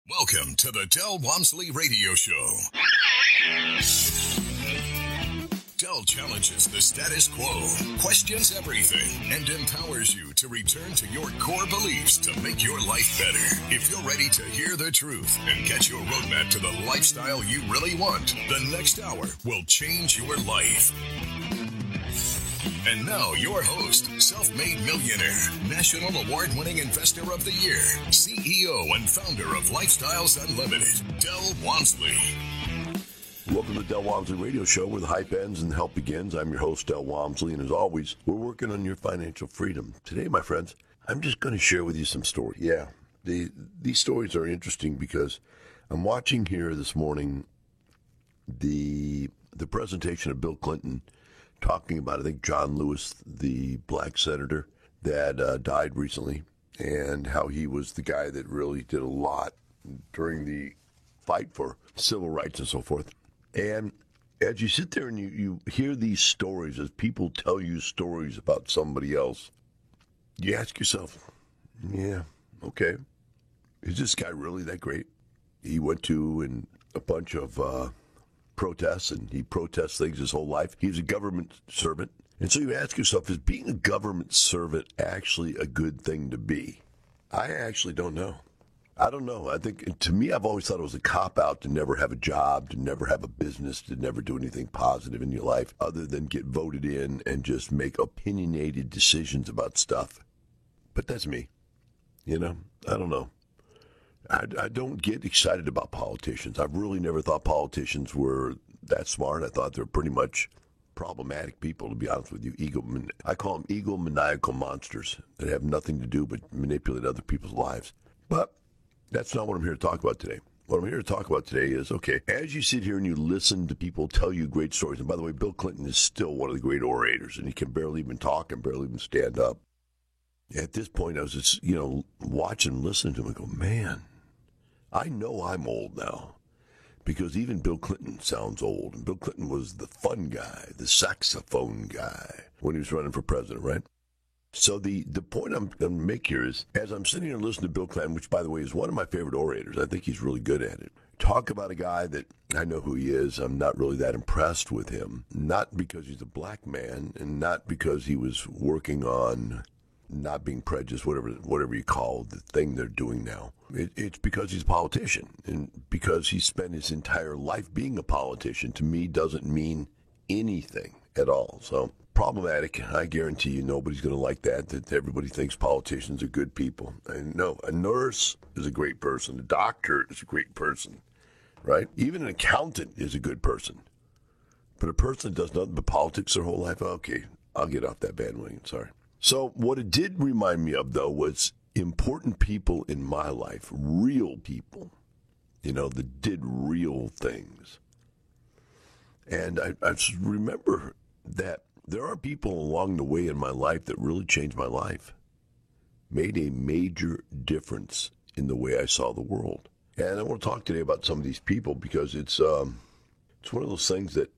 Welcome to the Del Walmsley Radio Show. Del challenges the status quo, questions everything, and empowers you to return to your core beliefs to make your life better. If you're ready to hear the truth and get your roadmap to the lifestyle you really want, the next hour will change your life. And now, your host, self-made millionaire, national award-winning investor of the year, CEO and founder of Lifestyles Unlimited, Del Walmsley. Welcome to the Del Walmsley Radio Show, where the hype ends and the help begins. I'm your host, Del Walmsley, and as always, we're working on your financial freedom. Today, my friends, I'm just going to share with you some stories. Yeah, these stories are interesting because I'm watching here this morning the presentation of Bill Clinton talking about, I think, John Lewis, the black senator that died recently, and how he was the guy that really did a lot during the fight for civil rights and so forth. And as you sit there and you hear these stories, as people tell you stories about somebody else, you ask yourself, yeah, okay, is this guy really that great? He went to a bunch of protests, and he protests things his whole life. He's a government servant. And so you ask yourself, is being a government servant actually a good thing to be? I actually don't know. I don't know. I think, to me, I've always thought it was a cop-out to never have a job, to never have a business, to never do anything positive in your life other than get voted in and just make opinionated decisions about stuff. But that's me. You know, I don't know. I don't get excited about politicians. I've really never thought politicians were that smart. I thought they're pretty much problematic people, to be honest with you. I call them egomaniacal monsters that have nothing to do but manipulate other people's lives. But that's not what I'm here to talk about today. What I'm here to talk about today is, okay, as you sit here and you listen to people tell you great stories, and by the way, Bill Clinton is still one of the great orators, and he can barely even talk and barely even stand up. At this point, I was just, watching and listening to him and go, man, I know I'm old now, because even Bill Clinton sounds old. And Bill Clinton was the fun guy, the saxophone guy, when he was running for president, right? So the point I'm going to make here is, as I'm sitting here and listening to Bill Clinton, which, by the way, is one of my favorite orators, I think he's really good at it, talk about a guy that I know who he is. I'm not really that impressed with him, not because he's a black man and not because he was working on not being prejudiced, whatever you call the thing they're doing now. It's because he's a politician, and because he spent his entire life being a politician, to me, doesn't mean anything at all. So, problematic. I guarantee you nobody's going to like that everybody thinks politicians are good people. And no, a nurse is a great person. A doctor is a great person, right? Even an accountant is a good person. But a person that does nothing but politics their whole life, okay, I'll get off that bandwagon, sorry. So what it did remind me of, though, was important people in my life, real people, that did real things. And I just remember that there are people along the way in my life that really changed my life, made a major difference in the way I saw the world. And I want to talk today about some of these people because it's one of those things that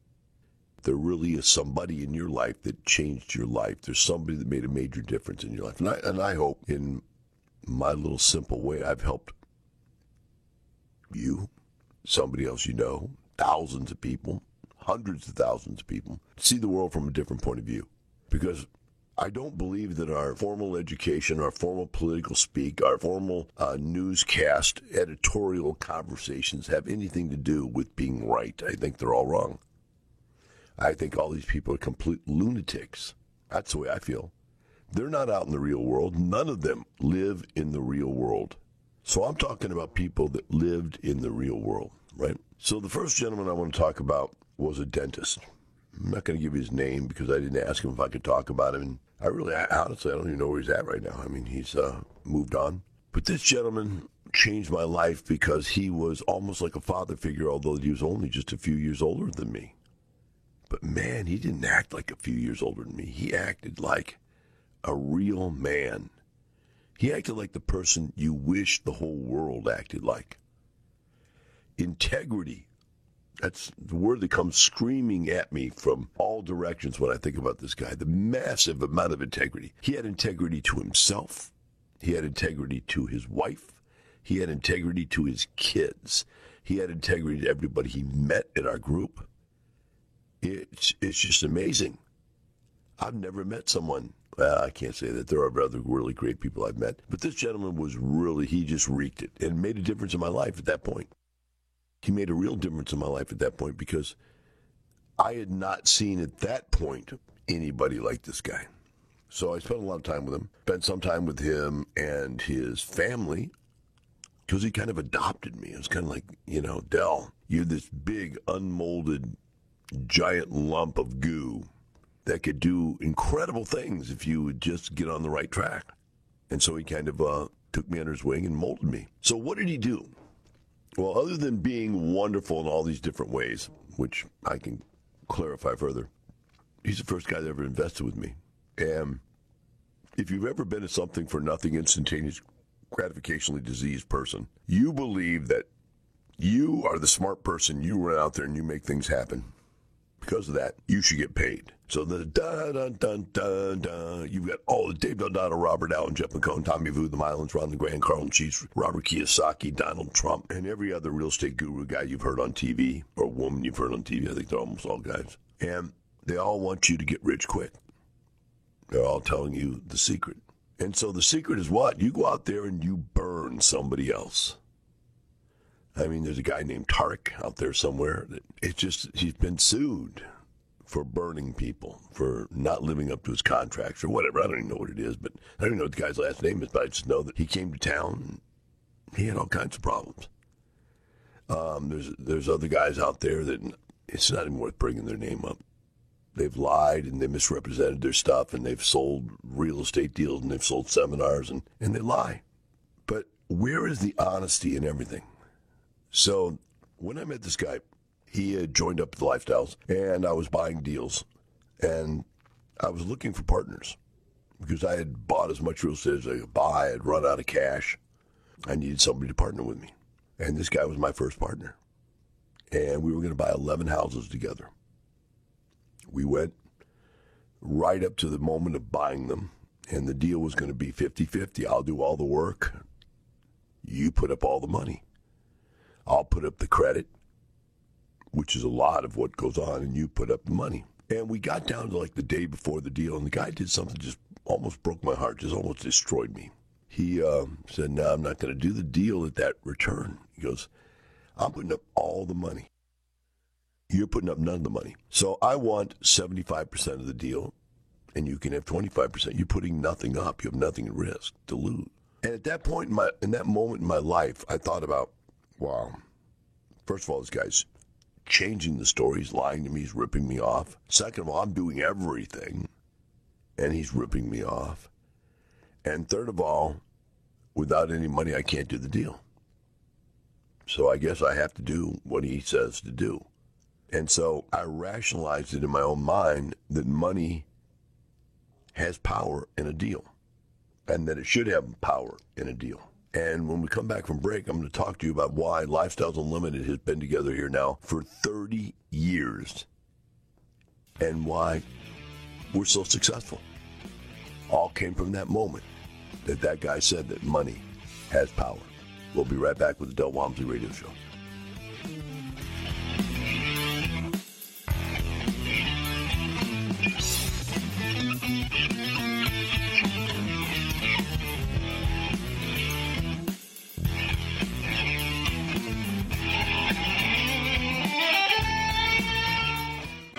there really is somebody in your life that changed your life. There's somebody that made a major difference in your life. And I hope in my little simple way I've helped you, somebody else thousands of people, hundreds of thousands of people, see the world from a different point of view. Because I don't believe that our formal education, our formal political speak, our formal newscast, editorial conversations have anything to do with being right. I think they're all wrong. I think all these people are complete lunatics. That's the way I feel. They're not out in the real world. None of them live in the real world. So I'm talking about people that lived in the real world, right? So the first gentleman I want to talk about was a dentist. I'm not going to give you his name because I didn't ask him if I could talk about him. And honestly, I don't even know where he's at right now. I mean, he's moved on. But this gentleman changed my life because he was almost like a father figure, although he was only just a few years older than me. But man, he didn't act like a few years older than me. He acted like a real man. He acted like the person you wish the whole world acted like. Integrity. That's the word that comes screaming at me from all directions when I think about this guy. The massive amount of integrity. He had integrity to himself. He had integrity to his wife. He had integrity to his kids. He had integrity to everybody he met in our group. It's just amazing. I've never met someone, well, I can't say that. There are other really great people I've met. But this gentleman was really, he just reeked it and made a difference in my life at that point. He made a real difference in my life at that point because I had not seen at that point anybody like this guy. So I spent a lot of time with him, spent some time with him and his family because he kind of adopted me. It was kind of like, Del, you're this big, unmolded, giant lump of goo that could do incredible things if you would just get on the right track. And so he kind of took me under his wing and molded me. So what did he do? Well, other than being wonderful in all these different ways, which I can clarify further, he's the first guy that ever invested with me. And if you've ever been a something for nothing, instantaneous, gratificationally diseased person, you believe that you are the smart person, you run out there and you make things happen. Because of that, you should get paid. So the you've got all the Dave Dodano, Robert Allen, Jeff McCone, Tommy Vu, the Mylons, Ron LeGrand, Carlton Sheets, Robert Kiyosaki, Donald Trump, and every other real estate guru guy you've heard on TV, or woman you've heard on TV. I think they're almost all guys. And they all want you to get rich quick. They're all telling you the secret. And so the secret is what? You go out there and you burn somebody else. I mean, there's a guy named Tarek out there somewhere. He's been sued for burning people, for not living up to his contracts or whatever. I don't even know what it is, but I don't even know what the guy's last name is, but I just know that he came to town and he had all kinds of problems. There's other guys out there that it's not even worth bringing their name up. They've lied and they misrepresented their stuff and they've sold real estate deals and they've sold seminars and they lie. But where is the honesty in everything? So when I met this guy, he had joined up with the Lifestyles, and I was buying deals, and I was looking for partners because I had bought as much real estate as I could buy. I had run out of cash. I needed somebody to partner with me, and this guy was my first partner, and we were going to buy 11 houses together. We went right up to the moment of buying them, and the deal was going to be 50-50. I'll do all the work. You put up all the money. I'll put up the credit, which is a lot of what goes on, and you put up the money. And we got down to like the day before the deal, and the guy did something just almost broke my heart, just almost destroyed me. He said, no, I'm not going to do the deal at that return. He goes, I'm putting up all the money. You're putting up none of the money. So I want 75% of the deal, and you can have 25%. You're putting nothing up. You have nothing at risk to lose. And at that point, in that moment in my life, I thought about, wow. First of all, this guy's changing the story. He's lying to me. He's ripping me off. Second of all, I'm doing everything, and he's ripping me off. And third of all, without any money, I can't do the deal. So I guess I have to do what he says to do. And so I rationalized it in my own mind that money has power in a deal, and that it should have power in a deal. And when we come back from break, I'm going to talk to you about why Lifestyles Unlimited has been together here now for 30 years and why we're so successful. All came from that moment that guy said that money has power. We'll be right back with the Del Walmsley Radio Show.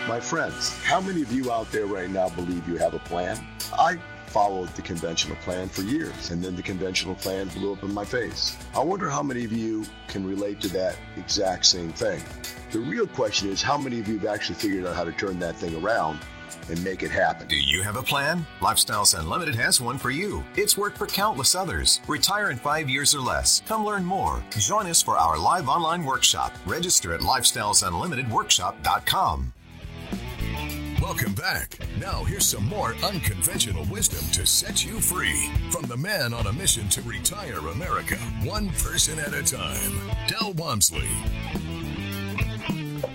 My friends, how many of you out there right now believe you have a plan? I followed the conventional plan for years, and then the conventional plan blew up in my face. I wonder how many of you can relate to that exact same thing. The real question is, how many of you have actually figured out how to turn that thing around and make it happen? Do you have a plan? Lifestyles Unlimited has one for you. It's worked for countless others. Retire in 5 years or less. Come learn more. Join us for our live online workshop. Register at lifestylesunlimitedworkshop.com. Welcome back. Now here's some more unconventional wisdom to set you free from the man on a mission to retire America, one person at a time, Del Walmsley.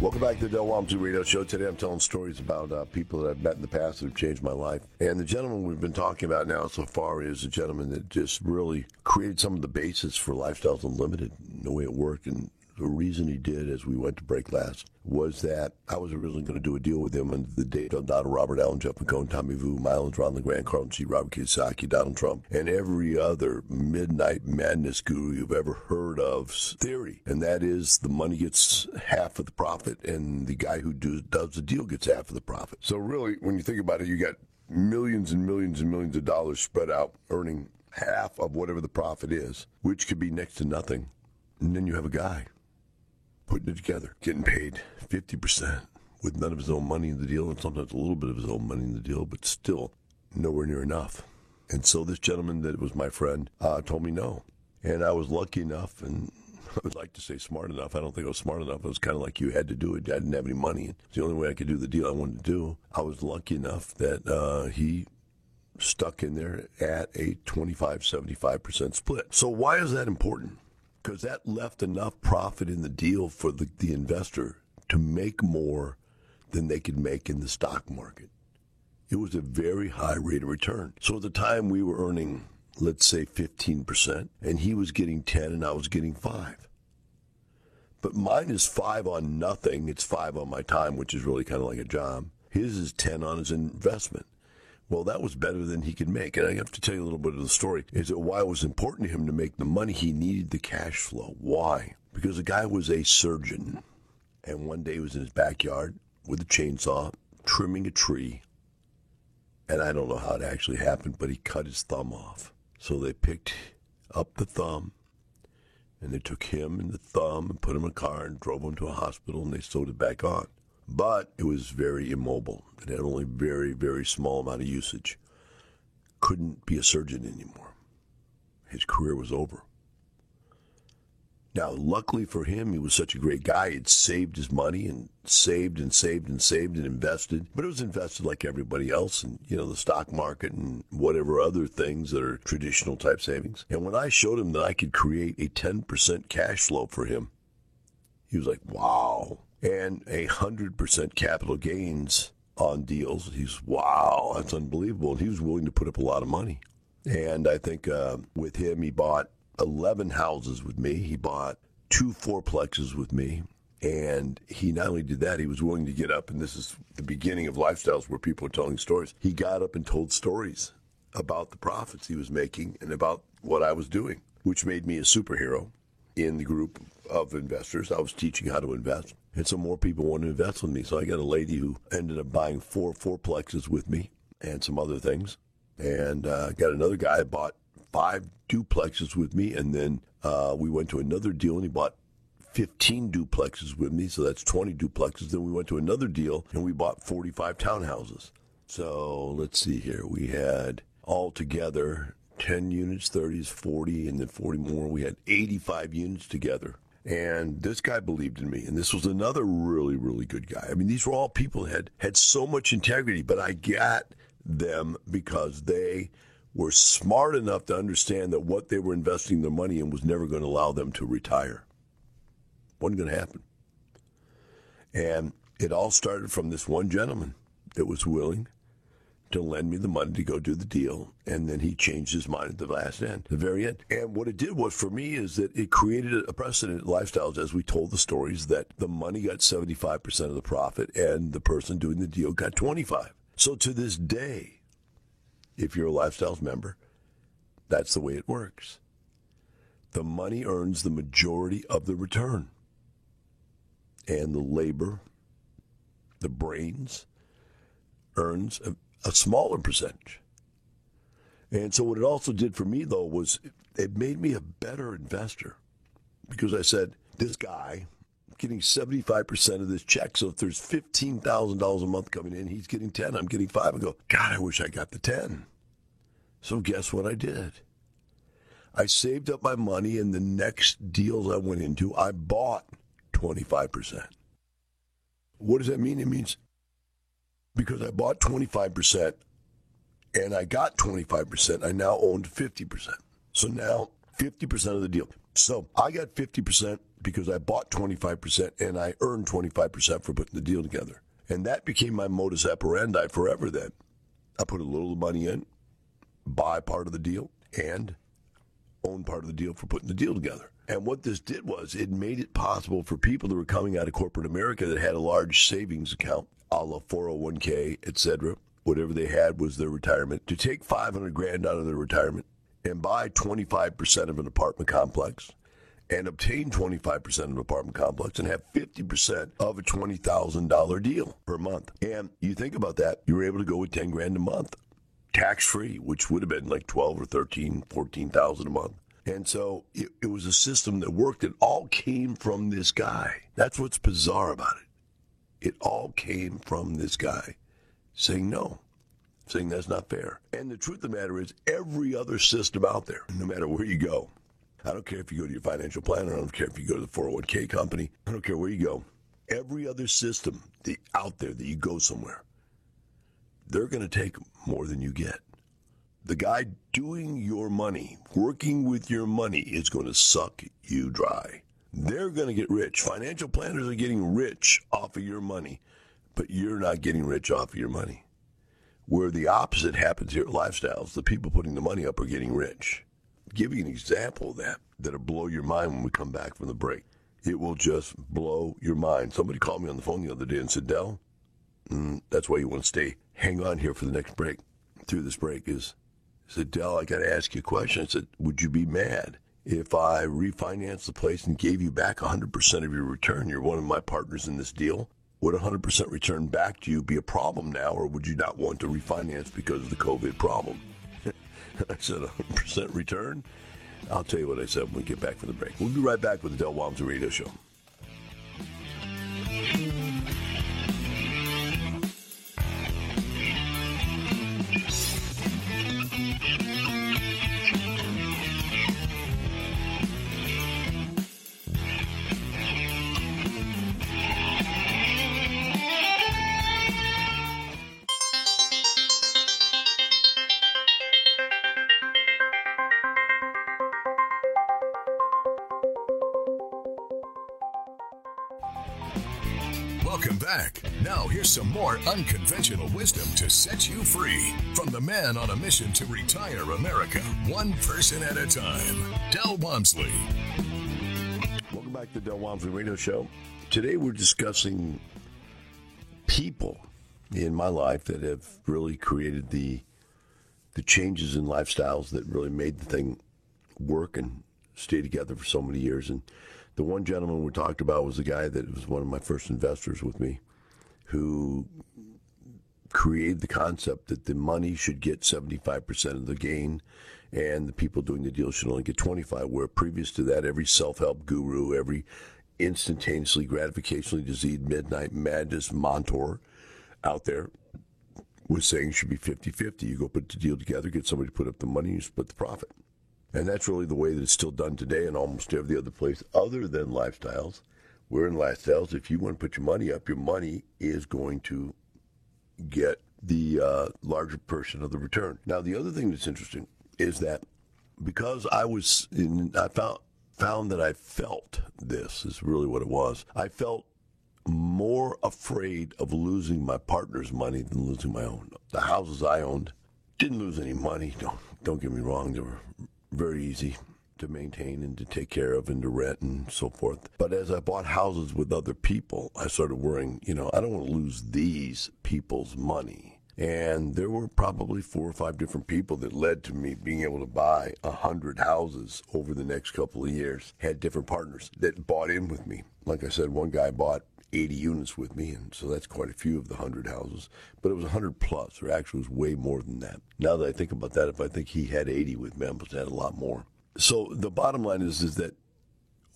Welcome back to the Del Walmsley Radio Show. Today I'm telling stories about people that I've met in the past that have changed my life. And the gentleman we've been talking about now so far is a gentleman that just really created some of the basis for Lifestyles Unlimited, the way it worked. And the reason he did, as we went to break last, was that I was originally going to do a deal with him under the date of Donald, Robert Allen, Jeff McCone, Tommy Vu, Mylan, Ron LeGrand, Carlton G, Robert Kiyosaki, Donald Trump, and every other midnight madness guru you've ever heard of's theory. And that is the money gets half of the profit, and the guy who does the deal gets half of the profit. So really, when you think about it, you got millions and millions and millions of dollars spread out, earning half of whatever the profit is, which could be next to nothing. And then you have a guy putting it together, getting paid 50% with none of his own money in the deal, and sometimes a little bit of his own money in the deal, but still nowhere near enough. And so this gentleman that was my friend told me no. And I was lucky enough, and I would like to say smart enough. I don't think I was smart enough. It was kind of like you had to do it. I didn't have any money. It's the only way I could do the deal I wanted to do. I was lucky enough that he stuck in there at a 25-75% split. So why is that important? Because that left enough profit in the deal for the investor to make more than they could make in the stock market. It was a very high rate of return. So at the time we were earning, let's say 15%, and he was getting 10 and I was getting 5. But mine is 5 on nothing. It's 5 on my time, which is really kind of like a job. His is 10 on his investment. Well, that was better than he could make. And I have to tell you a little bit of the story. Is that why it was important to him to make the money? He needed the cash flow. Why? Because the guy was a surgeon. And one day he was in his backyard with a chainsaw, trimming a tree. And I don't know how it actually happened, but he cut his thumb off. So they picked up the thumb, and they took him and the thumb and put him in a car and drove him to a hospital, and they sewed it back on. But it was very immobile. It had only very, very small amount of usage. Couldn't be a surgeon anymore. His career was over. Now, luckily for him, he was such a great guy. He'd saved his money and saved and saved and saved and invested. But it was invested like everybody else in, the stock market and whatever other things that are traditional type savings. And when I showed him that I could create a 10% cash flow for him, he was like, wow. And 100% capital gains on deals. He's, wow, that's unbelievable. And he was willing to put up a lot of money. And I think with him, he bought 11 houses with me. He bought 2 fourplexes with me. And he not only did that, he was willing to get up, and this is the beginning of Lifestyles where people are telling stories. He got up and told stories about the profits he was making and about what I was doing, which made me a superhero in the group of investors. I was teaching how to invest. And so more people want to invest with me. So I got a lady who ended up buying 4 fourplexes with me and some other things. And got another guy that bought 5 duplexes with me. And then we went to another deal and he bought 15 duplexes with me. So that's 20 duplexes. Then we went to another deal and we bought 45 townhouses. So let's see here. We had altogether 10 units, 30s, 40, and then 40 more. We had 85 units together. And this guy believed in me. And this was another really, really good guy. I mean, these were all people that had so much integrity, but I got them because they were smart enough to understand that what they were investing their money in was never going to allow them to retire. Wasn't going to happen. And it all started from this one gentleman that was willing to lend me the money to go do the deal, and then he changed his mind at the last end, the very end. And what it did was, for me, is that it created a precedent at Lifestyles, as we told the stories, that the money got 75% of the profit, and the person doing the deal got 25%. So to this day, if you're a Lifestyles member, that's the way it works. The money earns the majority of the return, and the labor, the brains, earns a smaller percentage. And so what it also did for me, though, was it made me a better investor, because I said, this guy getting 75% of this check. So if there's $15,000 a month coming in, he's getting 10, I'm getting 5. I go, God, I wish I got the 10. So guess what I did? I saved up my money, and the next deals I went into, I bought 25%. What does that mean? It means because I bought 25% and I got 25%, I now owned 50%. So now 50% of the deal. So I got 50% because I bought 25% and I earned 25% for putting the deal together. And that became my modus operandi forever then. I put a little money in, buy part of the deal, and own part of the deal for putting the deal together. And what this did was it made it possible for people that were coming out of corporate America that had a large savings account, a la 401k, etc., whatever they had was their retirement, to take $500,000 out of their retirement and buy 25% of an apartment complex and obtain 25% of an apartment complex and have 50% of a $20,000 deal per month. And you think about that, you were able to go with $10,000 a month, tax-free, which would have been like $12,000 or $13,000, $14,000 a month. And so it was a system that worked. It all came from this guy. That's what's bizarre about it. It all came from this guy saying no, saying that's not fair. And the truth of the matter is every other system out there, no matter where you go, I don't care if you go to your financial planner, I don't care if you go to the 401k company, I don't care where you go, every other system out there that you go somewhere, they're going to take more than you get. The guy doing your money, working with your money, is going to suck you dry. They're going to get rich. Financial planners are getting rich off of your money, but you're not getting rich off of your money. Where the opposite happens here at Lifestyles, the people putting the money up are getting rich. I'll give you an example of that that'll blow your mind when we come back from the break. It will just blow your mind. Somebody called me on the phone the other day and said, Del, that's why you want to hang on here for the next break. Through this break I said, Del, I got to ask you a question. I said, would you be mad if I refinanced the place and gave you back 100% of your return? You're one of my partners in this deal. Would 100% return back to you be a problem now, or would you not want to refinance because of the COVID problem? I said, 100% return? I'll tell you what I said when we get back from the break. We'll be right back with the Del Walmsley Radio Show. Welcome back. Now here's some more unconventional wisdom to set you free from the man on a mission to retire America, one person at a time, Del Walmsley. Welcome back to the Del Walmsley Radio Show. Today we're discussing people in my life that have really created the changes in lifestyles that really made the thing work and stay together for so many years. And the one gentleman we talked about was the guy that was one of my first investors with me, who created the concept that the money should get 75% of the gain and the people doing the deal should only get 25%, where previous to that, every self-help guru, every instantaneously gratificationally diseased midnight madness mentor out there was saying it should be 50-50. You go put the deal together, get somebody to put up the money, you split the profit. And that's really the way that it's still done today in almost every other place other than Lifestyles. We're in Lifestyles. If you want to put your money up, your money is going to get the larger portion of the return. Now, the other thing that's interesting is that because I found that I felt this is really what it was. I felt more afraid of losing my partner's money than losing my own. The houses I owned didn't lose any money. Don't get me wrong. They were very easy to maintain and to take care of and to rent and so forth. But as I bought houses with other people, I started worrying, I don't want to lose these people's money. And there were probably 4 or 5 different people that led to me being able to buy 100 houses over the next couple of years. Had different partners that bought in with me. Like I said, one guy bought 80 units with me, and so that's quite a few of the 100 houses. But it was 100 plus, or actually it was way more than that. Now that I think about that, if I think he had 80 with me, I must have had a lot more. So the bottom line is that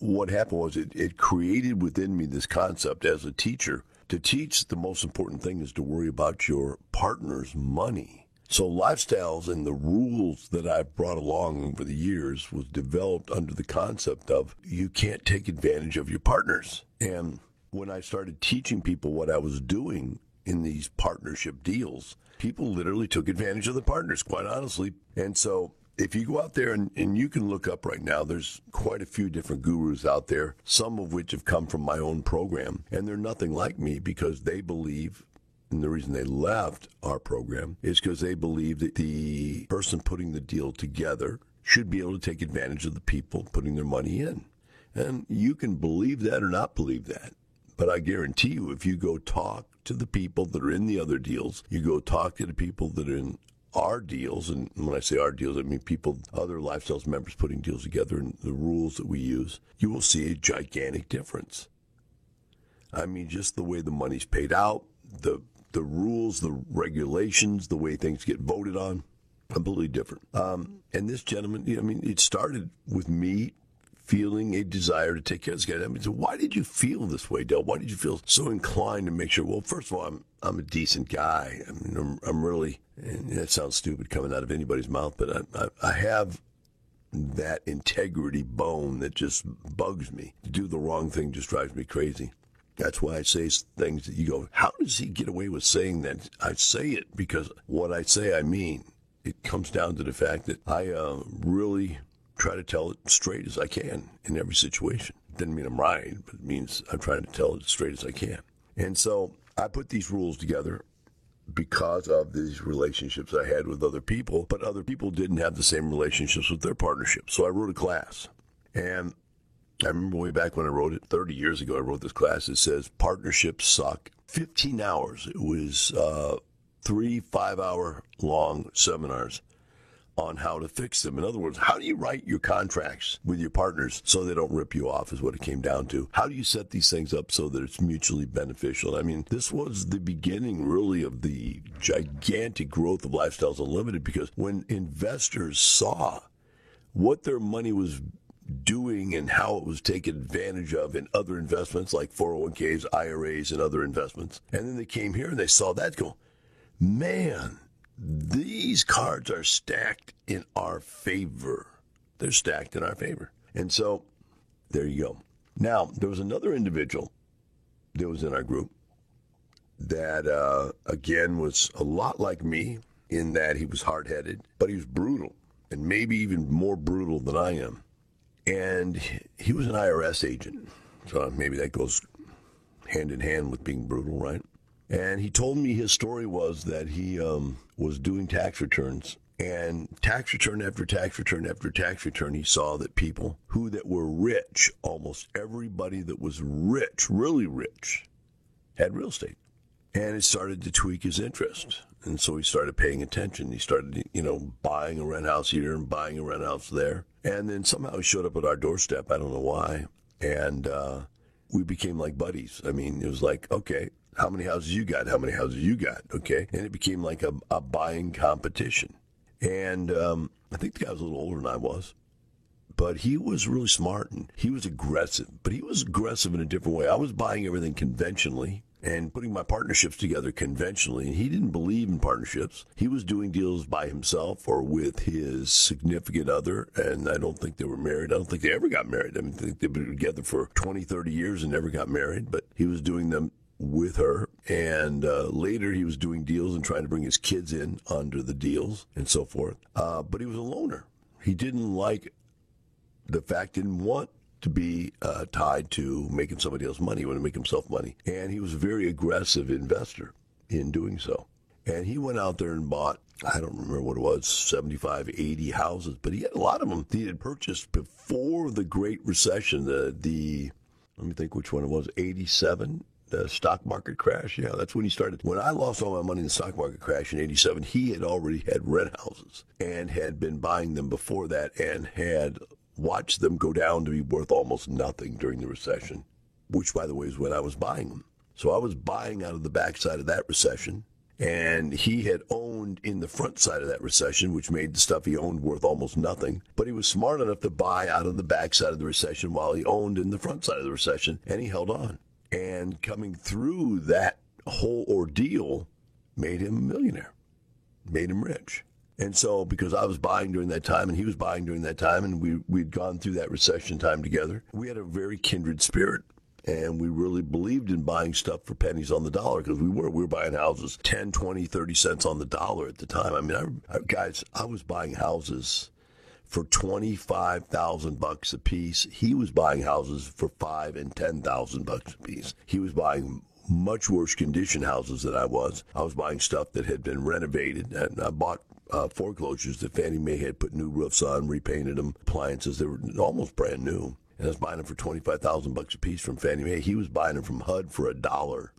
what happened was it created within me this concept as a teacher. To teach, the most important thing is to worry about your partner's money. So Lifestyles and the rules that I've brought along over the years was developed under the concept of you can't take advantage of your partners. And when I started teaching people what I was doing in these partnership deals, people literally took advantage of the partners, quite honestly. And so if you go out there and you can look up right now, there's quite a few different gurus out there, some of which have come from my own program, and they're nothing like me because they believe, and the reason they left our program is because they believe that the person putting the deal together should be able to take advantage of the people putting their money in. And you can believe that or not believe that. But I guarantee you, if you go talk to the people that are in the other deals, you go talk to the people that are in our deals, and when I say our deals, I mean people, other Lifestyles members putting deals together and the rules that we use, you will see a gigantic difference. I mean, just the way the money's paid out, the rules, the regulations, the way things get voted on, completely different. And this gentleman, I mean, it started with me feeling a desire to take care of this guy. I mean, so why did you feel this way, Del? Why did you feel so inclined to make sure? Well, first of all, I'm a decent guy. I mean, I'm really, and that sounds stupid coming out of anybody's mouth, but I have that integrity bone that just bugs me. To do the wrong thing just drives me crazy. That's why I say things that you go, how does he get away with saying that? I say it because what I say, I mean. It comes down to the fact that I really try to tell it straight as I can in every situation. Doesn't mean I'm right, but it means I'm trying to tell it as straight as I can. And so I put these rules together because of these relationships I had with other people, but other people didn't have the same relationships with their partnerships. So I wrote a class. And I remember way back when I wrote it, 30 years ago, I wrote this class that says, Partnerships Suck. 15 hours. It was 3 5-hour long seminars on how to fix them. In other words, how do you write your contracts with your partners so they don't rip you off is what it came down to. How do you set these things up so that it's mutually beneficial? I mean, this was the beginning really of the gigantic growth of Lifestyles Unlimited, because when investors saw what their money was doing and how it was taken advantage of in other investments like 401ks, IRAs, and other investments, and then they came here and they saw that go, man, these cards are stacked in our favor. They're stacked in our favor. And so there you go. Now, there was another individual that was in our group that, again, was a lot like me in that he was hard-headed, but he was brutal, and maybe even more brutal than I am. And he was an IRS agent, so maybe that goes hand in hand with being brutal, right? And he told me his story was that he was doing tax returns, and tax return after tax return after tax return, he saw that people that were rich, almost everybody that was rich, really rich, had real estate. And it started to tweak his interest. And so he started paying attention. He started, buying a rent house here and buying a rent house there. And then somehow he showed up at our doorstep. I don't know why. And we became like buddies. I mean, it was like, okay, how many houses you got? How many houses you got? Okay. And it became like a buying competition. And I think the guy was a little older than I was. But he was really smart and he was aggressive. But he was aggressive in a different way. I was buying everything conventionally and putting my partnerships together conventionally. And he didn't believe in partnerships. He was doing deals by himself or with his significant other. And I don't think they were married. I don't think they ever got married. I mean, I think they've been together for 20, 30 years and never got married. But he was doing them with her, and later he was doing deals and trying to bring his kids in under the deals and so forth. But he was a loner. He didn't like the fact, didn't want to be tied to making somebody else money. He wanted to make himself money. And he was a very aggressive investor in doing so. And he went out there and bought, I don't remember what it was, 75, 80 houses, but he had a lot of them he had purchased before the Great Recession, let me think which one it was, 87. The stock market crash, yeah, that's when he started. When I lost all my money in the stock market crash in 87, he had already had rent houses and had been buying them before that and had watched them go down to be worth almost nothing during the recession, which, by the way, is when I was buying them. So I was buying out of the backside of that recession, and he had owned in the front side of that recession, which made the stuff he owned worth almost nothing. But he was smart enough to buy out of the backside of the recession while he owned in the front side of the recession, and he held on. And coming through that whole ordeal made him a millionaire, made him rich. And so because I was buying during that time and he was buying during that time and we'd gone through that recession time together, we had a very kindred spirit. And we really believed in buying stuff for pennies on the dollar because we were buying houses 10, 20, 30 cents on the dollar at the time. I mean, guys, I was buying houses for $25,000 a piece. He was buying houses for $5,000 and $10,000 a piece. He was buying much worse condition houses than I was. I was buying stuff that had been renovated, and I bought foreclosures that Fannie Mae had put new roofs on, repainted them, appliances. They were almost brand new. And I was buying them for $25,000 a piece from Fannie Mae. He was buying them from HUD for $1.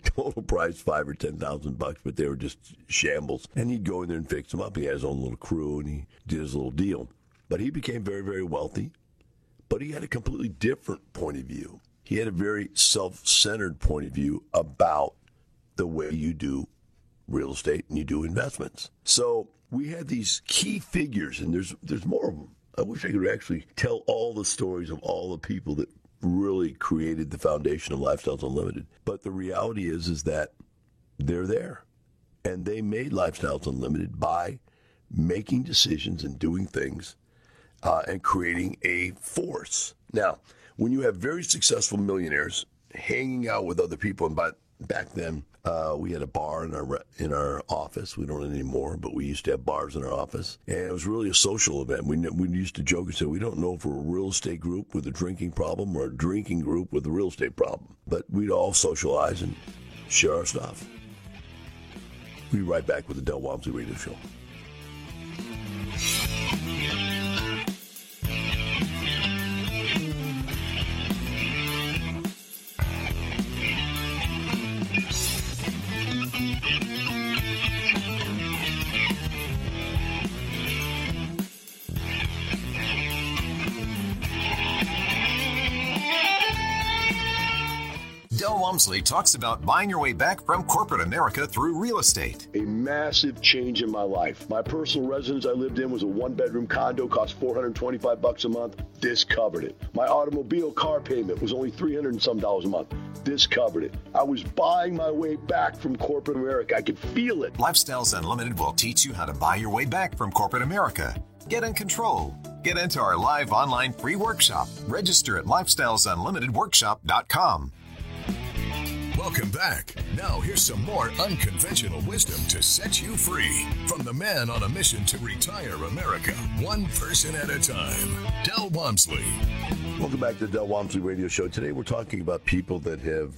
Total price $5,000 or $10,000, but they were just shambles. And he'd go in there and fix them up. He had his own little crew, and he did his little deal. But he became very, very wealthy. But he had a completely different point of view. He had a very self-centered point of view about the way you do real estate and you do investments. So we had these key figures, and there's more of them. I wish I could actually tell all the stories of all the people that really created the foundation of Lifestyles Unlimited. But the reality is that they're there. And they made Lifestyles Unlimited by making decisions and doing things and creating a force. Now, when you have very successful millionaires hanging out with other people, and back then we had a bar in our office. We don't anymore, but we used to have bars in our office, and it was really a social event. We used to joke and say we don't know if we're a real estate group with a drinking problem or a drinking group with a real estate problem, but we'd all socialize and share our stuff. We'll be right back with the Del Walmsley Radio Show. Del Walmsley talks about buying your way back from corporate America through real estate. A massive change in my life. My personal residence I lived in was a one-bedroom condo, cost $425 a month. This covered it. My automobile car payment was only $300 and some a month. This covered it. I was buying my way back from corporate America. I could feel it. Lifestyles Unlimited will teach you how to buy your way back from corporate America. Get in control. Get into our live online free workshop. Register at lifestylesunlimitedworkshop.com. Welcome back. Now here's some more unconventional wisdom to set you free from the man on a mission to retire America, one person at a time, Del Walmsley. Welcome back to the Del Walmsley Radio Show. Today we're talking about people that have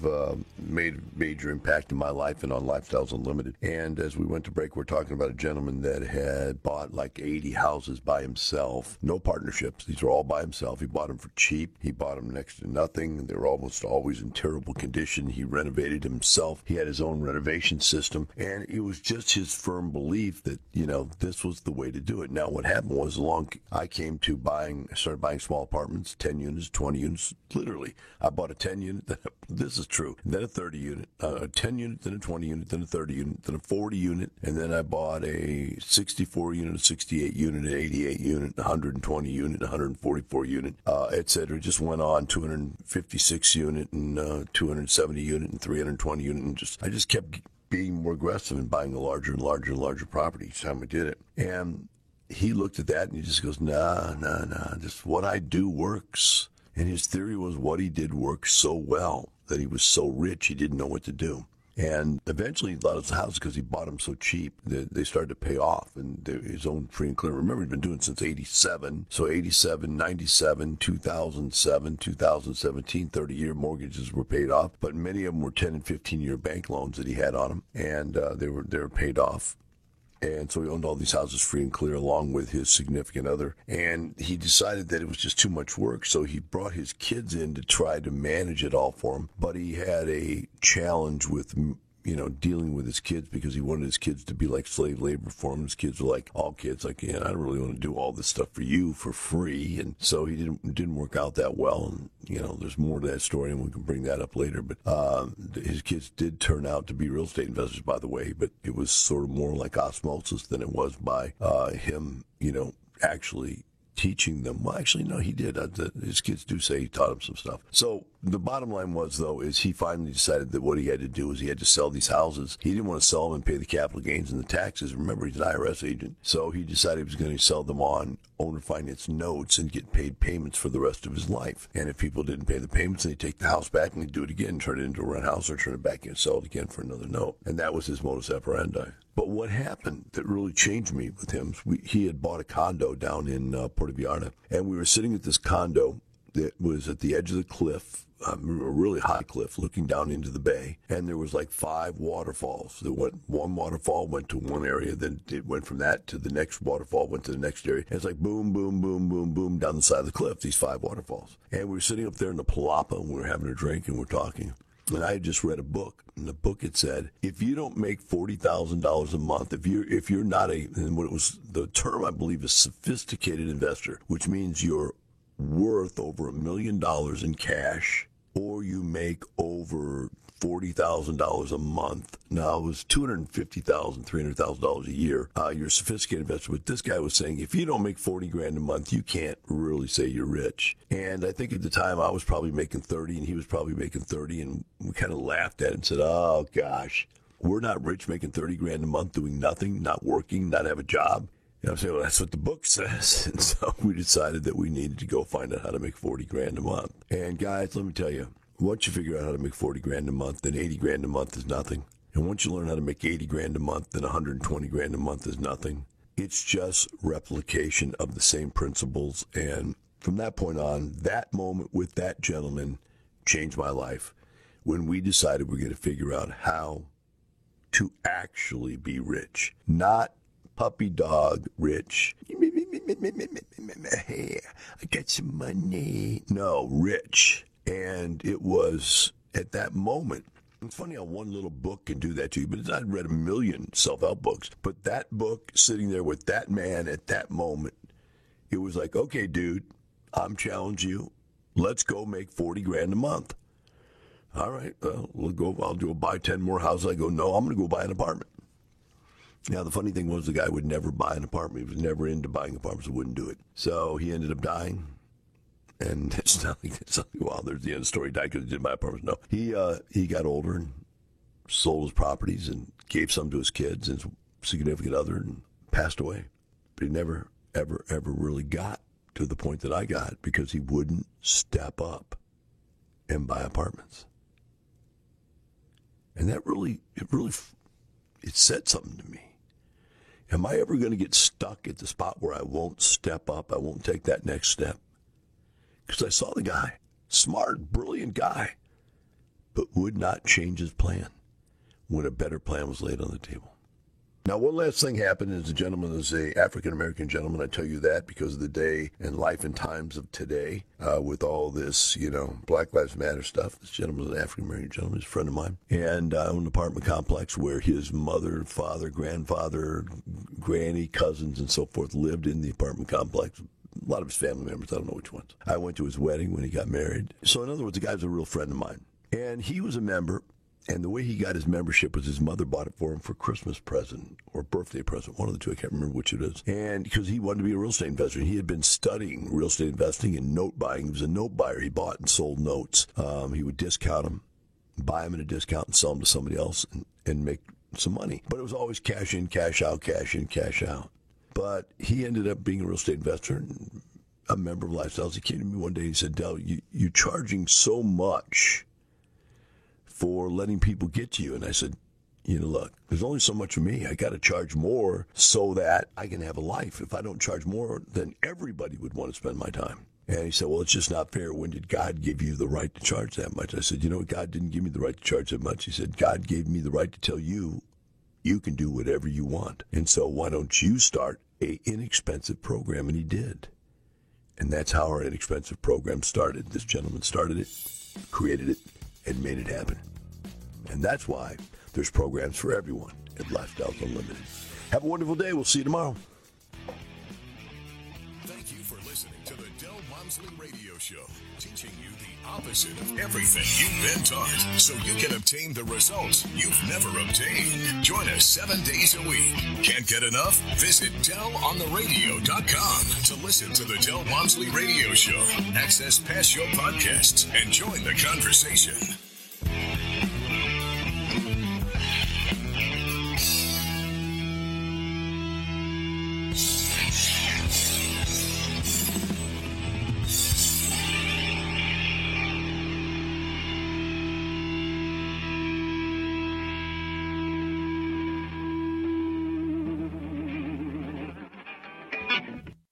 made a major impact in my life and on Lifestyles Unlimited. And as we went to break, we're talking about a gentleman that had bought like 80 houses by himself. No partnerships. These were all by himself. He bought them for cheap. He bought them next to nothing. They were almost always in terrible condition. He renovated himself. He had his own renovation system. And it was just his firm belief that, this was the way to do it. Now, what happened was I came to started buying small apartments, 10 units, 20 units, literally. I bought a 10 unit, this is true, then a 30 unit, a 10 unit, then a 20 unit, then a 30 unit, then a 40 unit, and then I bought a 64 unit, a 68 unit, an 88 unit, 120 unit, 144 unit, etc. It just went on, 256 unit, and 270 unit, and 320 unit, and I just kept being more aggressive and buying a larger and larger and larger property each time I did it. And he looked at that and he just goes, nah, just what I do works. And his theory was what he did worked so well that he was so rich he didn't know what to do. And eventually a lot of his houses, because he bought them so cheap, they started to pay off. And his own free and clear, remember, he'd been doing it since 87. So 87, 97, 2007, 2017, 30-year mortgages were paid off. But many of them were 10 and 15-year bank loans that he had on them. And they were paid off. And so he owned all these houses free and clear along with his significant other. And he decided that it was just too much work. So he brought his kids in to try to manage it all for him. But he had a challenge with, dealing with his kids because he wanted his kids to be like slave labor for him. His kids were like all kids, like, I don't really want to do all this stuff for you for free. And so he didn't work out that well. And, there's more to that story and we can bring that up later. But his kids did turn out to be real estate investors, by the way, but it was sort of more like osmosis than it was by him, actually teaching them. Well, actually, no, he did. His kids do say he taught them some stuff. So the bottom line was, though, is he finally decided that what he had to do is he had to sell these houses. He didn't want to sell them and pay the capital gains and the taxes. Remember, he's an IRS agent. So he decided he was going to sell them on owner finance notes and get paid payments for the rest of his life. And if people didn't pay the payments, they'd take the house back and they'd do it again, turn it into a rent house or turn it back and sell it again for another note. And that was his modus operandi. But what happened that really changed me with him, he had bought a condo down in Puerto Vallarta, and we were sitting at this condo that was at the edge of the cliff, a really high cliff looking down into the bay, and there was like 5 waterfalls. One waterfall went to one area, then it went from that to the next waterfall, went to the next area. And it's like boom, boom, boom, boom, boom down the side of the cliff, these 5 waterfalls. And we were sitting up there in the palapa, and we were having a drink, and we're talking. And I had just read a book, and the book had said, if you don't make $40,000 a month, if you're not and what it was, the term I believe is sophisticated investor, which means you're worth over $1 million in cash, or you make over $40,000 a month. Now, it was $250,000, $300,000 a year. You're a sophisticated investor. But this guy was saying, if you don't make $40,000 a month, you can't really say you're rich. And I think at the time I was probably making 30 and he was probably making 30. And we kind of laughed at it and said, oh, gosh, we're not rich making $30,000 a month doing nothing, not working, not have a job. And I'm saying, well, that's what the book says. And so we decided that we needed to go find out how to make $40,000 a month. And guys, let me tell you, once you figure out how to make $40,000 a month, then $80,000 a month is nothing. And once you learn how to make $80,000 a month, then $120,000 a month is nothing. It's just replication of the same principles. And from that point on, that moment with that gentleman changed my life. When we decided we're going to figure out how to actually be rich, not puppy dog rich. I got some money. No, rich. And it was at that moment. It's funny how one little book can do that to you, but I'd read 1 million self-help books. But that book sitting there with that man at that moment, it was like, okay, dude, I'm challenging you. Let's go make $40,000 a month. All right, we'll go. I'll go buy 10 more houses. I go, no, I'm going to go buy an apartment. Now, the funny thing was the guy would never buy an apartment. He was never into buying apartments. He wouldn't do it. So he ended up dying. And it's not well, there's the end of the story. He died because he didn't buy apartments. No. He got older and sold his properties and gave some to his kids and his significant other and passed away. But he never, ever, ever really got to the point that I got because he wouldn't step up and buy apartments. And that it said something to me. Am I ever going to get stuck at the spot where I won't step up, I won't take that next step? Because I saw the guy, smart, brilliant guy, but would not change his plan when a better plan was laid on the table. Now, one last thing happened is the gentleman is a African-American gentleman. I tell you that because of the day and life and times of today with all this, Black Lives Matter stuff. This gentleman is an African-American gentleman. He's a friend of mine. And owned an apartment complex where his mother, father, grandfather, granny, cousins, and so forth lived in the apartment complex. A lot of his family members, I don't know which ones. I went to his wedding when he got married. So in other words, the guy was a real friend of mine. And he was a member. And the way he got his membership was his mother bought it for him for Christmas present or birthday present, one of the two. I can't remember which it is. And because he wanted to be a real estate investor, he had been studying real estate investing and note buying. He was a note buyer. He bought and sold notes. He would discount them, buy them at a discount, and sell them to somebody else and make some money. But it was always cash in, cash out, cash in, cash out. But he ended up being a real estate investor and a member of Lifestyles. He came to me one day and he said, Del, you're charging so much for letting people get to you. And I said, look, there's only so much of me. I got to charge more so that I can have a life. If I don't charge more, then everybody would want to spend my time. And he said, well, it's just not fair. When did God give you the right to charge that much? I said, God didn't give me the right to charge that much. He said, God gave me the right to tell you, you can do whatever you want. And so why don't you start an inexpensive program? And he did. And that's how our inexpensive program started. This gentleman started it, created it, and made it happen. And that's why there's programs for everyone at Lifestyles Unlimited. Have a wonderful day. We'll see you tomorrow. Thank you for listening to the Del Walmsley Radio Show, teaching you the opposite of everything you've been taught so you can obtain the results you've never obtained. Join us 7 days a week. Can't get enough? Visit DellOnTheRadio.com to listen to the Del Walmsley Radio Show, access past show podcasts, and join the conversation.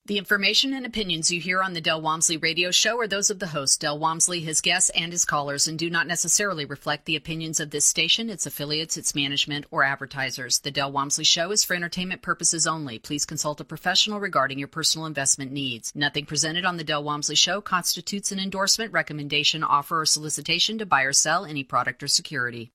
The information and opinions you hear on the Del Walmsley Radio Show are those of the host, Del Walmsley, his guests, and his callers, and do not necessarily reflect the opinions of this station, its affiliates, its management, or advertisers. The Del Walmsley Show is for entertainment purposes only. Please consult a professional regarding your personal investment needs. Nothing presented on the Del Walmsley Show constitutes an endorsement, recommendation, offer, or solicitation to buy or sell any product or security.